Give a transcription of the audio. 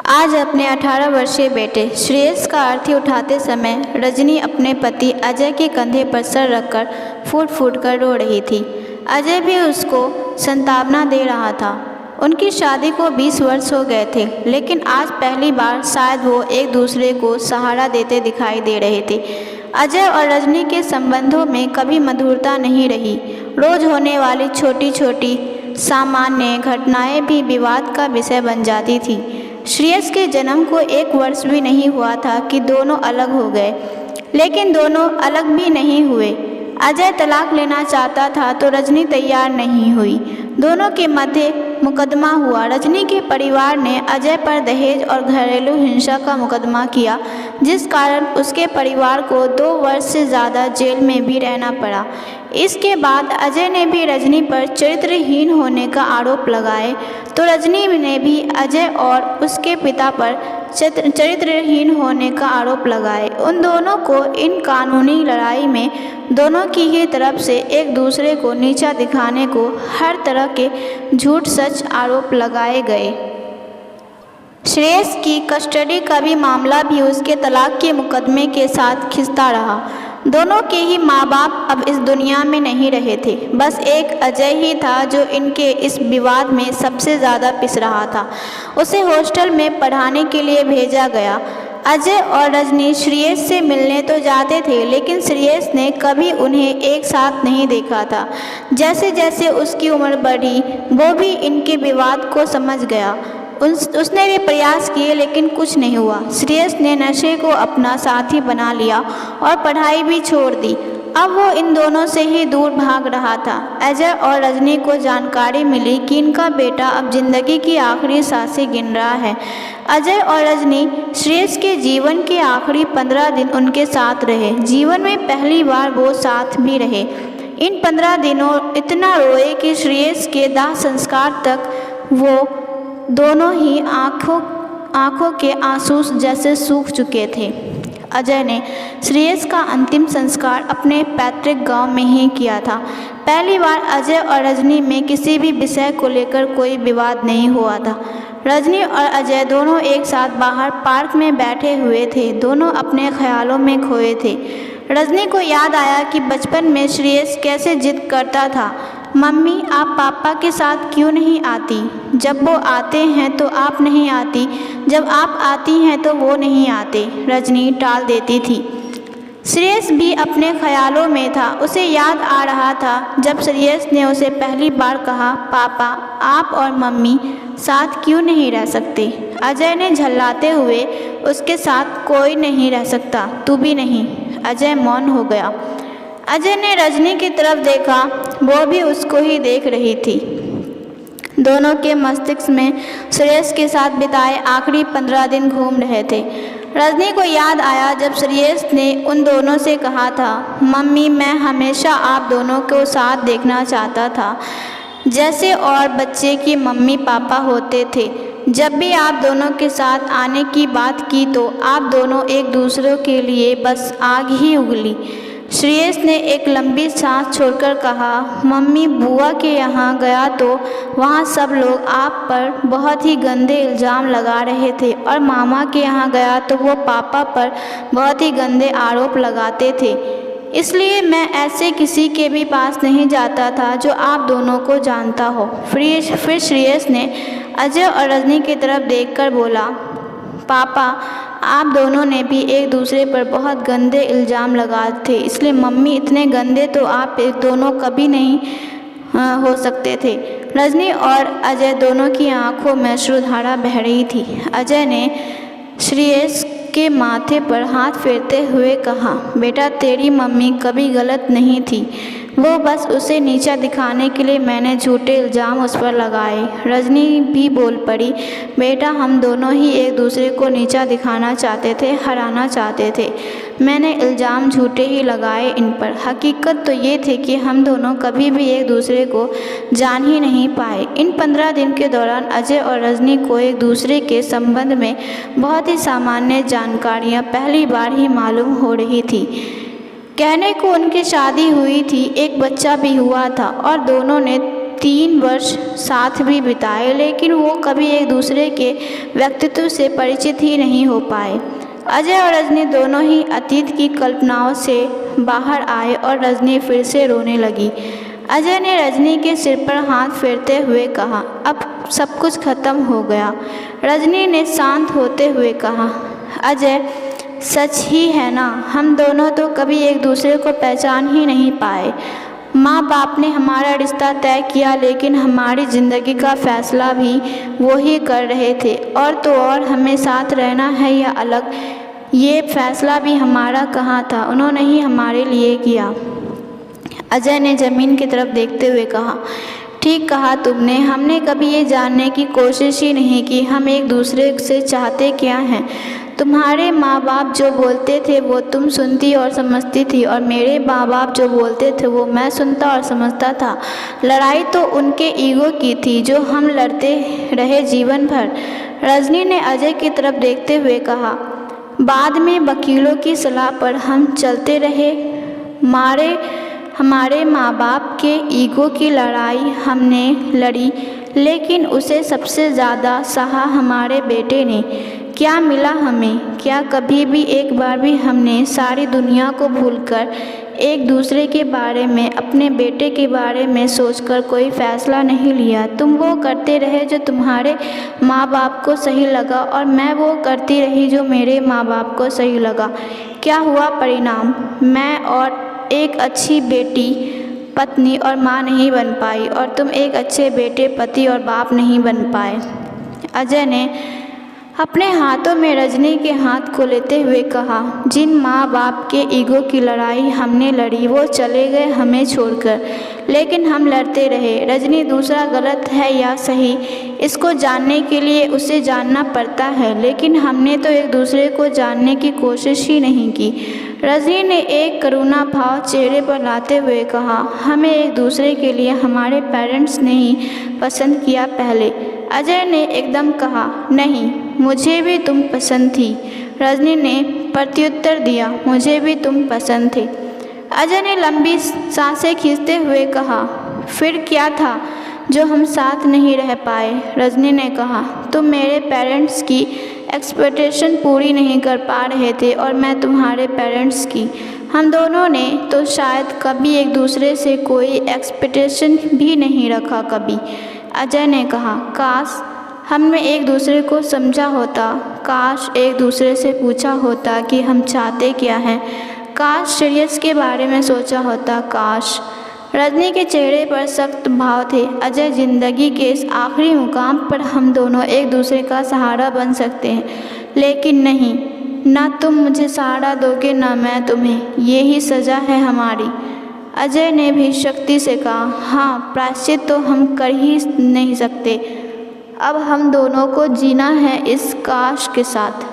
आज अपने 18 वर्षीय बेटे श्रेयस का अर्थी उठाते समय रजनी अपने पति अजय के कंधे पर सर रखकर फूट फूट कर रो रही थी। अजय भी उसको सांत्वना दे रहा था। उनकी शादी को 20 वर्ष हो गए थे, लेकिन आज पहली बार शायद वो एक दूसरे को सहारा देते दिखाई दे रहे थे। अजय और रजनी के संबंधों में कभी मधुरता नहीं रही। रोज होने वाली छोटी छोटी सामान्य घटनाएं भी विवाद का विषय बन जाती थी। श्रेयस के जन्म को 1 वर्ष भी नहीं हुआ था कि दोनों अलग हो गए, लेकिन दोनों अलग भी नहीं हुए। अजय तलाक लेना चाहता था तो रजनी तैयार नहीं हुई। दोनों के मध्य मुकदमा हुआ। रजनी के परिवार ने अजय पर दहेज और घरेलू हिंसा का मुकदमा किया, जिस कारण उसके परिवार को 2 वर्ष से ज़्यादा जेल में भी रहना पड़ा। इसके बाद अजय ने भी रजनी पर चरित्रहीन होने का आरोप लगाए तो रजनी ने भी अजय और उसके पिता पर चरित्रहीन होने का आरोप लगाए। उन दोनों को इन कानूनी लड़ाई में दोनों की ही तरफ से एक दूसरे को नीचा दिखाने को हर तरह के झूठ सच आरोप लगाए गए। श्रेयस की कस्टडी का भी मामला भी उसके तलाक के मुकदमे के साथ खिंचता रहा। दोनों के ही माँ बाप अब इस दुनिया में नहीं रहे थे। बस एक अजय ही था जो इनके इस विवाद में सबसे ज़्यादा पिस रहा था। उसे हॉस्टल में पढ़ाने के लिए भेजा गया। अजय और रजनी श्रेयस से मिलने तो जाते थे, लेकिन श्रेयस ने कभी उन्हें एक साथ नहीं देखा था। जैसे जैसे उसकी उम्र बढ़ी, वो भी इनके विवाद को समझ गया। उसने भी प्रयास किए, लेकिन कुछ नहीं हुआ। श्रेयस ने नशे को अपना साथी बना लिया और पढ़ाई भी छोड़ दी। अब वो इन दोनों से ही दूर भाग रहा था। अजय और रजनी को जानकारी मिली कि इनका बेटा अब जिंदगी की आखिरी सांसें गिन रहा है। अजय और रजनी श्रेयस के जीवन के आखिरी 15 दिन उनके साथ रहे। जीवन में पहली बार वो साथ भी रहे। इन 15 दिनों इतना रोए कि श्रेयस के दाह संस्कार तक वो दोनों ही आँखों के आंसू जैसे सूख चुके थे। अजय ने श्रेयस का अंतिम संस्कार अपने पैतृक गांव में ही किया था। पहली बार अजय और रजनी में किसी भी विषय को लेकर कोई विवाद नहीं हुआ था। रजनी और अजय दोनों एक साथ बाहर पार्क में बैठे हुए थे। दोनों अपने ख्यालों में खोए थे। रजनी को याद आया कि बचपन में श्रेयस कैसे जिद करता था, मम्मी आप पापा के साथ क्यों नहीं आती? जब वो आते हैं तो आप नहीं आती, जब आप आती हैं तो वो नहीं आते। रजनी टाल देती थी। श्रेयस भी अपने ख्यालों में था। उसे याद आ रहा था जब श्रेयस ने उसे पहली बार कहा, पापा आप और मम्मी साथ क्यों नहीं रह सकते? अजय ने झल्लाते हुए, उसके साथ कोई नहीं रह सकता, तू भी नहीं। अजय मौन हो गया। अजय ने रजनी की तरफ देखा, वो भी उसको ही देख रही थी। दोनों के मस्तिष्क में श्रेयस के साथ बिताए आखिरी 15 दिन घूम रहे थे। रजनी को याद आया जब श्रेयस ने उन दोनों से कहा था, मम्मी मैं हमेशा आप दोनों को साथ देखना चाहता था, जैसे और बच्चे की मम्मी पापा होते थे। जब भी आप दोनों के साथ आने की बात की तो आप दोनों एक दूसरे के लिए बस आग ही उगली। श्रेयस ने एक लंबी सांस छोड़कर कहा, मम्मी बुआ के यहाँ गया तो वहाँ सब लोग आप पर बहुत ही गंदे इल्ज़ाम लगा रहे थे, और मामा के यहाँ गया तो वो पापा पर बहुत ही गंदे आरोप लगाते थे। इसलिए मैं ऐसे किसी के भी पास नहीं जाता था जो आप दोनों को जानता हो। फिर श्रेयस ने अजय और रजनी की तरफ देखकर बोला, पापा आप दोनों ने भी एक दूसरे पर बहुत गंदे इल्ज़ाम लगाए थे, इसलिए मम्मी इतने गंदे तो आप दोनों कभी नहीं हो सकते थे। रजनी और अजय दोनों की आंखों में अश्रुधारा बह रही थी। अजय ने श्रेयस के माथे पर हाथ फेरते हुए कहा, बेटा तेरी मम्मी कभी गलत नहीं थी, वो बस उसे नीचा दिखाने के लिए मैंने झूठे इल्ज़ाम उस पर लगाए। रजनी भी बोल पड़ी, बेटा हम दोनों ही एक दूसरे को नीचा दिखाना चाहते थे, हराना चाहते थे। मैंने इल्ज़ाम झूठे ही लगाए इन पर। हकीकत तो ये थी कि हम दोनों कभी भी एक दूसरे को जान ही नहीं पाए। इन 15 दिन के दौरान अजय और रजनी को एक दूसरे के संबंध में बहुत ही सामान्य जानकारियाँ पहली बार ही मालूम हो रही थी। कहने को उनकी शादी हुई थी, एक बच्चा भी हुआ था और दोनों ने 3 वर्ष साथ भी बिताए, लेकिन वो कभी एक दूसरे के व्यक्तित्व से परिचित ही नहीं हो पाए। अजय और रजनी दोनों ही अतीत की कल्पनाओं से बाहर आए और रजनी फिर से रोने लगी। अजय ने रजनी के सिर पर हाथ फेरते हुए कहा, अब सब कुछ खत्म हो गया। रजनी ने शांत होते हुए कहा, अजय सच ही है ना, हम दोनों तो कभी एक दूसरे को पहचान ही नहीं पाए। माँ बाप ने हमारा रिश्ता तय किया, लेकिन हमारी ज़िंदगी का फैसला भी वो ही कर रहे थे। और तो और हमें साथ रहना है या अलग, ये फैसला भी हमारा कहाँ था, उन्होंने ही हमारे लिए किया। अजय ने ज़मीन की तरफ देखते हुए कहा, ठीक कहा तुमने, हमने कभी ये जानने की कोशिश ही नहीं की हम एक दूसरे से चाहते क्या हैं। तुम्हारे माँ बाप जो बोलते थे वो तुम सुनती और समझती थी, और मेरे माँ बाप जो बोलते थे वो मैं सुनता और समझता था। लड़ाई तो उनके ईगो की थी जो हम लड़ते रहे जीवन भर। रजनी ने अजय की तरफ देखते हुए कहा, बाद में वकीलों की सलाह पर हम चलते रहे। हमारे माँ बाप के ईगो की लड़ाई हमने लड़ी, लेकिन उसे सबसे ज़्यादा सहा हमारे बेटे ने। क्या मिला हमें? क्या कभी भी एक बार भी हमने सारी दुनिया को भूलकर एक दूसरे के बारे में, अपने बेटे के बारे में सोचकर कोई फ़ैसला नहीं लिया? तुम वो करते रहे जो तुम्हारे माँ बाप को सही लगा, और मैं वो करती रही जो मेरे माँ बाप को सही लगा। क्या हुआ परिणाम? मैं और एक अच्छी बेटी, पत्नी और माँ नहीं बन पाई, और तुम एक अच्छे बेटे, पति और बाप नहीं बन पाए। अजय ने अपने हाथों में रजनी के हाथ को लेते हुए कहा, जिन माँ बाप के ईगो की लड़ाई हमने लड़ी वो चले गए हमें छोड़कर, लेकिन हम लड़ते रहे। रजनी, दूसरा गलत है या सही, इसको जानने के लिए उसे जानना पड़ता है, लेकिन हमने तो एक दूसरे को जानने की कोशिश ही नहीं की। रजनी ने एक करुणा भाव चेहरे पर लाते हुए कहा, हमें एक दूसरे के लिए हमारे पेरेंट्स ने ही पसंद किया पहले। अजय ने एकदम कहा, नहीं, मुझे भी तुम पसंद थी। रजनी ने प्रत्युत्तर दिया, मुझे भी तुम पसंद थे। अजय ने लंबी सांसें खींचते हुए कहा, फिर क्या था जो हम साथ नहीं रह पाए? रजनी ने कहा, तुम मेरे पेरेंट्स की एक्सपेक्टेशन पूरी नहीं कर पा रहे थे, और मैं तुम्हारे पेरेंट्स की। हम दोनों ने तो शायद कभी एक दूसरे से कोई एक्सपेक्टेशन भी नहीं रखा कभी। अजय ने कहा, काश हमने एक दूसरे को समझा होता, काश एक दूसरे से पूछा होता कि हम चाहते क्या हैं, काश सीरियस के बारे में सोचा होता, काश। रजनी के चेहरे पर सख्त भाव थे। अजय, जिंदगी के इस आखिरी मुकाम पर हम दोनों एक दूसरे का सहारा बन सकते हैं, लेकिन नहीं, ना तुम मुझे सहारा दोगे ना मैं तुम्हें, ये ही सज़ा है हमारी। अजय ने भी शक्ति से कहा, हाँ, प्रायश्चित तो हम कर ही नहीं सकते, अब हम दोनों को जीना है इस काश के साथ।